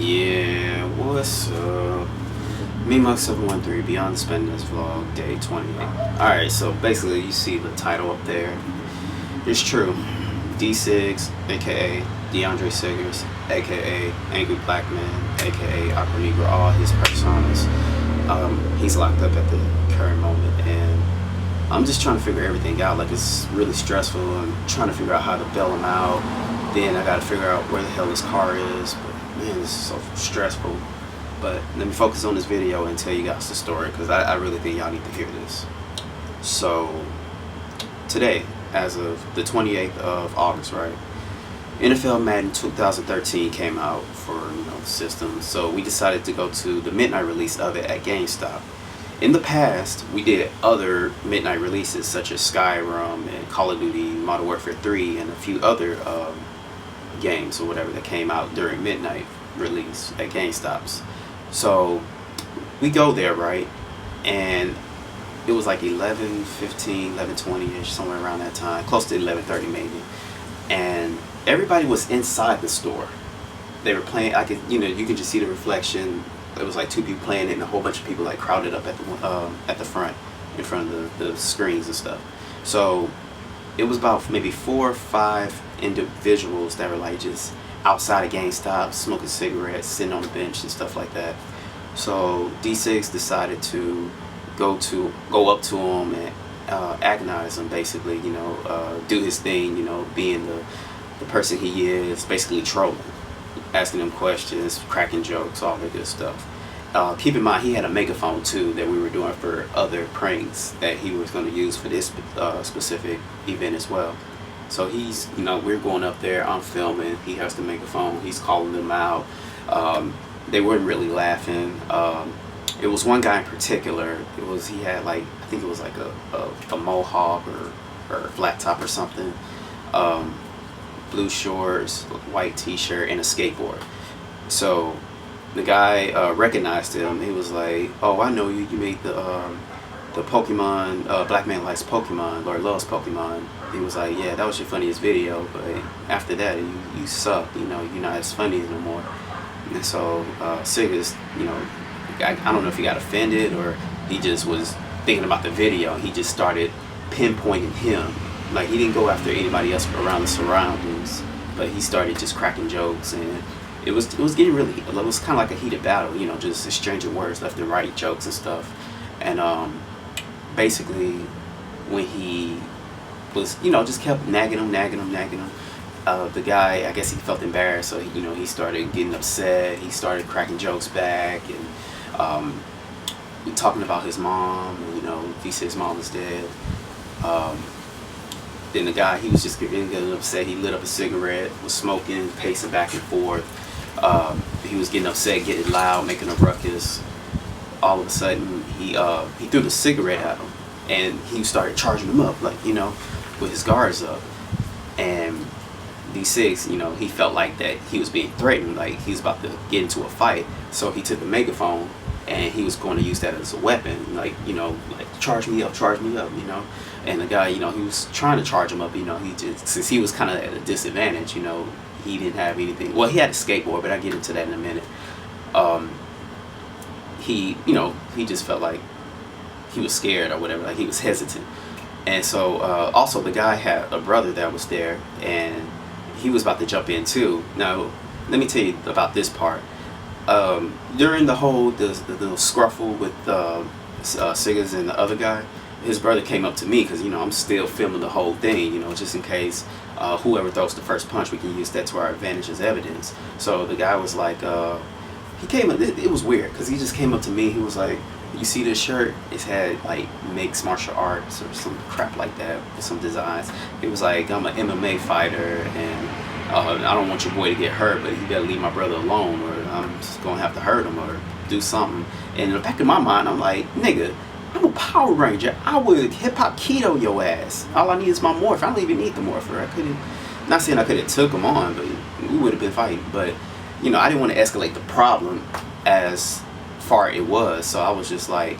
Yeah, what's up? Me, Mug 713, Beyond the Spenders Vlog, day 28. Alright, so basically, you see the title up there. It's true. Dcigs, aka Dcigs, aka Angry Black Man, aka Aqua Negro, all his personas. He's locked up at the current moment, and I'm just trying to figure everything out. Like, it's really stressful. I'm trying to figure out how to bail him out. Then I gotta figure out where the hell his car is. But man, this is so stressful. But let me focus on this video and tell you guys the story, because I really think y'all need to hear this. So today, as of the 28th of August, right? NFL Madden 2013 came out for the system. So we decided to go to the midnight release of it at GameStop. In the past, we did other midnight releases such as Skyrim and Call of Duty, Modern Warfare 3, and a few other games or whatever that came out during midnight release at GameStops. So we go there, right? And it was like 11:15, 11:20-ish, somewhere around that time, close to 11:30 maybe. And everybody was inside the store. They were playing. You can just see the reflection. It was like two people playing it, and a whole bunch of people like crowded up at the front, in front of the screens and stuff. So it was about maybe 4 or 5 individuals that were like just outside of GameStop, smoking cigarettes, sitting on the bench and stuff like that. So Dcigs decided to go up to him and agonize him, basically, do his thing, being the person he is, basically trolling, asking him questions, cracking jokes, all that good stuff. Keep in mind, he had a megaphone too that we were doing for other pranks that he was going to use for this specific event as well. So he's, we're going up there, I'm filming, he has the megaphone, he's calling them out. They weren't really laughing. It was one guy in particular. He had like, I think it was like a mohawk or flat top or something. Blue shorts, white t-shirt, and a skateboard. So the guy recognized him. He was like, "Oh, I know you. You made the Pokemon. Black Man Likes Pokemon, or Loves Pokemon." He was like, "Yeah, that was your funniest video, but after that, you suck. You're not as funny no more." And so Cigs, I don't know if he got offended or he just was thinking about the video. He just started pinpointing him. Like, he didn't go after anybody else around the surroundings, but he started just cracking jokes, and it was getting really, it was kind of like a heated battle, just exchanging words left and right, jokes and stuff. And basically, when he was, just kept nagging him. The guy, I guess he felt embarrassed, so he started getting upset. He started cracking jokes back and talking about his mom. He said his mom was dead. Then the guy, he was just getting upset. He lit up a cigarette, was smoking, pacing back and forth. He was getting upset, getting loud, making a ruckus. All of a sudden, he threw the cigarette at him, and he started charging him up, like, with his guards up. And Dcigs, he felt like that he was being threatened, like he was about to get into a fight. So he took the megaphone, and he was going to use that as a weapon, like charge me up, And the guy, he was trying to charge him up, he just, since he was kind of at a disadvantage, he didn't have anything. Well, he had a skateboard, but I'll get into that in a minute. He just felt like he was scared or whatever, like he was hesitant. And so also the guy had a brother that was there, and he was about to jump in too. Now, let me tell you about this part. During the whole the scruffle with Cigs and the other guy, his brother came up to me because I'm still filming the whole thing, just in case whoever throws the first punch, we can use that to our advantage as evidence. So the guy was like, he came up, it was weird because he just came up to me. He was like, "You see this shirt? It's had like Mixed Martial Arts or some crap like that with some designs." It was like, "I'm an MMA fighter, and I don't want your boy to get hurt, but he better leave my brother alone, or I'm just gonna have to hurt him or do something." And in the back of my mind, I'm like, "Nigga, I'm a Power Ranger. I would hip hop keto your ass. All I need is my morph. I don't even need the morpher. I couldn't. Not saying I could have took him on, but we would have been fighting. But I didn't want to escalate the problem as far it was. So I was just like,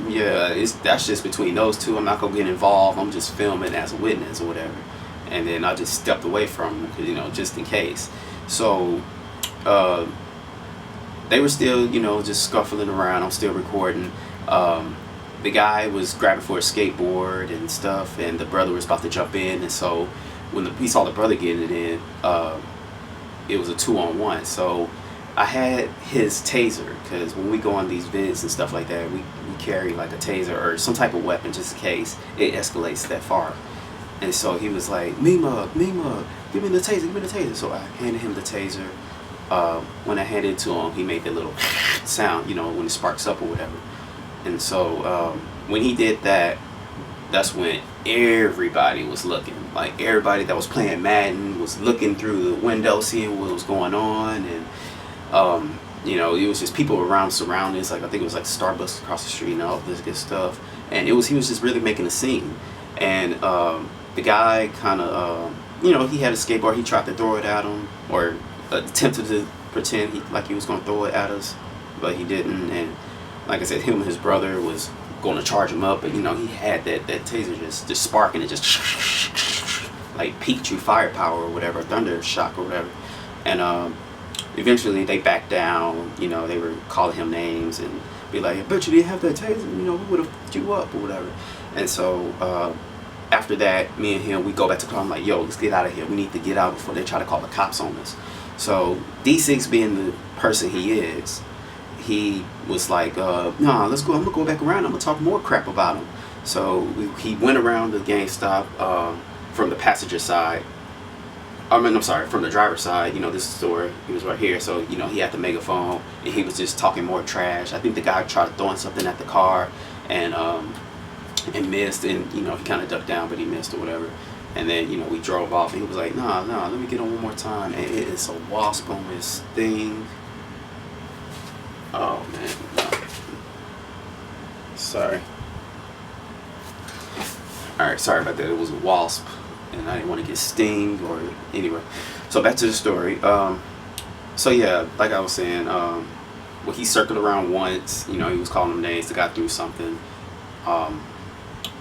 yeah, that's just between those two. I'm not gonna get involved. I'm just filming as a witness or whatever." And then I just stepped away from him, just in case. So they were still, you know, just scuffling around. I'm still recording. The guy was grabbing for a skateboard and stuff, and the brother was about to jump in. And so when he saw the brother getting it in, it was a 2-on-1. So I had his taser, because when we go on these vids and stuff like that, we carry like a taser or some type of weapon just in case it escalates that far. And so he was like, Mima, give me the taser, give me the taser. So I handed him the taser. When I handed it to him, he made that little sound, you know, when it sparks up or whatever. And so when he did that, that's when everybody was looking. Like, everybody that was playing Madden was looking through the window, seeing what was going on. And you know, it was just people around surroundings. Like, I think it was like Starbucks across the street and all this good stuff. And he was just really making a scene. And the guy kind of, you know, he had a skateboard. He tried to throw it at him, or attempted to pretend like he was going to throw it at us, but he didn't. And like I said, him and his brother was going to charge him up, but you know, he had that taser just sparking. It just like Pikachu firepower or whatever, thunder shock or whatever. And eventually they backed down. You know, they were calling him names and be like, I bet you didn't have that taser, you know, we would have put you up or whatever. And so after that, me and him, we go back to the car. I'm like, yo, let's get out of here. We need to get out before they try to call the cops on us. So Dcigs, being the person he is, he was like, nah, let's go. I'm gonna go back around. I'm gonna talk more crap about him. So he went around the GameStop from the passenger side. I'm sorry, from the driver's side. You know, this store, he was right here. So, you know, he had the megaphone and he was just talking more trash. I think the guy tried throwing something at the car and missed, and you know, he kind of ducked down, but he missed or whatever. And then, you know, we drove off and he was like, nah, let me get on one more time. And it is a wasp on this thing. Oh man, no. Sorry. Alright, sorry about that. It was a wasp and I didn't want to get stinged or anyway. So back to the story. So yeah, like I was saying, well, he circled around once, you know, he was calling them names. The guy threw something.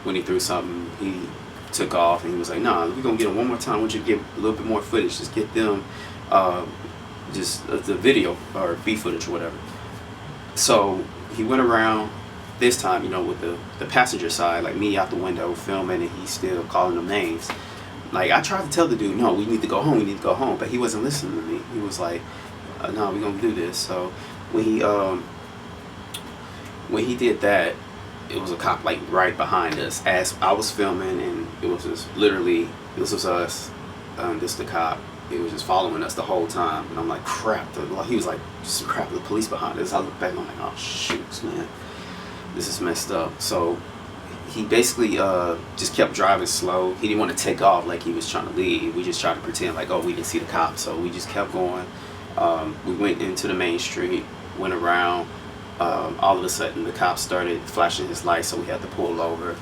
When he threw something, he took off and he was like, nah, we're gonna get him one more time. I want you to get a little bit more footage. Just get them just the video or B footage or whatever. So he went around this time, you know, with the passenger side, like me out the window filming, and he's still calling them names. Like, I tried to tell the dude, no, we need to go home, but he wasn't listening to me. He was like, no, we're gonna do this. So when he did that, it was a cop like right behind us as I was filming, and it was just literally, this was us, this the cop. It was just following us the whole time, and I'm like, crap. He was like, just crap, the police behind us. I look back and I'm like, oh shoot, man, this is messed up. So he basically just kept driving slow. He didn't want to take off like he was trying to leave. We just tried to pretend like, oh, we didn't see the cops. So we just kept going. We went into the main street, went around. All of a sudden the cops started flashing his lights, so we had to pull over.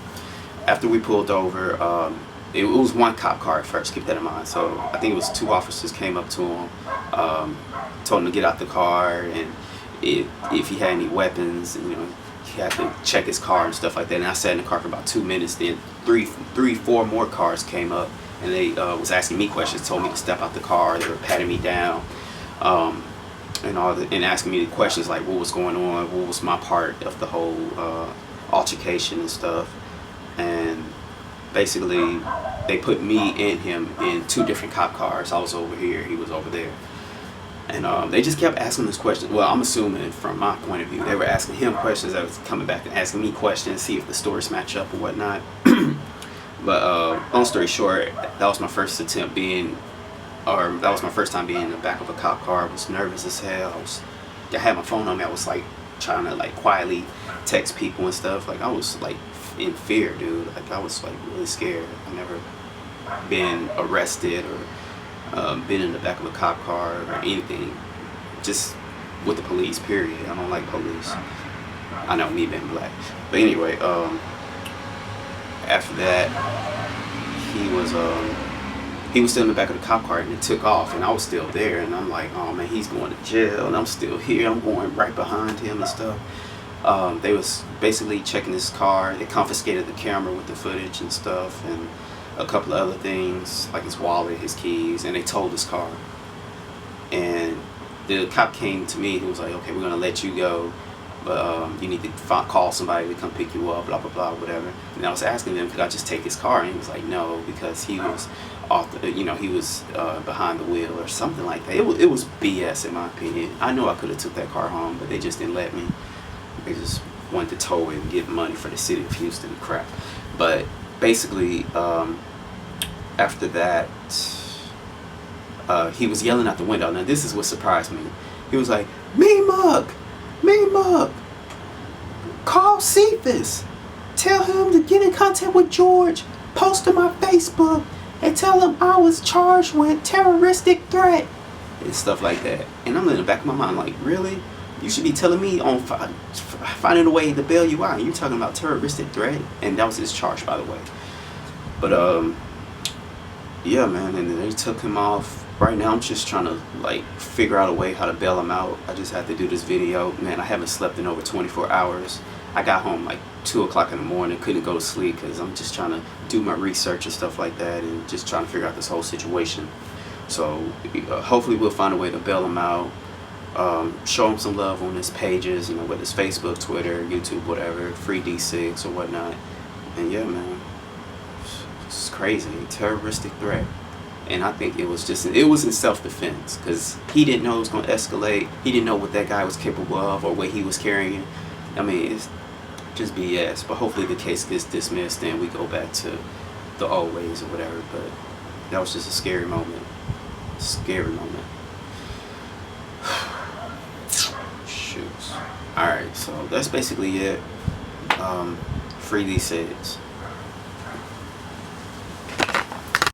After we pulled over, it was one cop car at first, keep that in mind. So I think it was 2 officers came up to him, told him to get out the car, and if he had any weapons, you know, he had to check his car and stuff like that. And I sat in the car for about 2 minutes. Then four more cars came up, and they was asking me questions, told me to step out the car. They were patting me down, and asking me the questions like what was going on, what was my part of the whole altercation and stuff. And basically they put me and him in 2 different cop cars. I was over here, he was over there. And they just kept asking us questions. Well, I'm assuming from my point of view, they were asking him questions. That was coming back and asking me questions, see if the stories match up or whatnot. But long story short, that was my first attempt that was my first time being in the back of a cop car. I was nervous as hell. I had my phone on me. I was like trying to like quietly text people and stuff. Like, I was like in fear, dude. Like, I was like really scared. I've never been arrested or been in the back of a cop car or anything. Just with the police, period. I don't like police. I know, me being black. But anyway, after that, he was still in the back of the cop car, and it took off, and I was still there, and I'm like, oh man, he's going to jail, and I'm still here. I'm going right behind him and stuff. They was basically checking his car. They confiscated the camera with the footage and stuff, and a couple of other things like his wallet, his keys, and they towed his car. And the cop came to me. He was like, okay, we're gonna let you go, but you need to call somebody to come pick you up, blah blah blah, whatever. And I was asking them, could I just take his car? And he was like, no, because he was off the, he was behind the wheel or something like that. It was BS in my opinion. I know I could have took that car home, but they just didn't let me. They just wanted to tow it and get money for the city of Houston and crap. But basically, after that, he was yelling out the window. Now this is what surprised me. He was like, me mug, call Cephas, tell him to get in contact with George, post to my Facebook, and tell him I was charged with terroristic threat and stuff like that. And I'm in the back of my mind like, really? You should be telling me on finding a way to bail you out. And you're talking about terroristic threat? And that was his charge, by the way. But yeah, man, and they took him off. Right now I'm just trying to like figure out a way how to bail him out. I just had to do this video. Man, I haven't slept in over 24 hours. I got home like 2 o'clock in the morning, couldn't go to sleep because I'm just trying to do my research and stuff like that, and just trying to figure out this whole situation. So hopefully we'll find a way to bail him out, show him some love on his pages, whether it's Facebook, Twitter, YouTube, whatever, free Dcigs or whatnot. And yeah, man, it's crazy, terroristic threat. And I think it was in self-defense, because he didn't know it was going to escalate. He didn't know what that guy was capable of or what he was carrying. I mean, it's just BS. But hopefully the case gets dismissed and we go back to the old ways or whatever. But that was just a scary moment. Scary moment. Shoot. Alright, so that's basically it. Free Dcigs.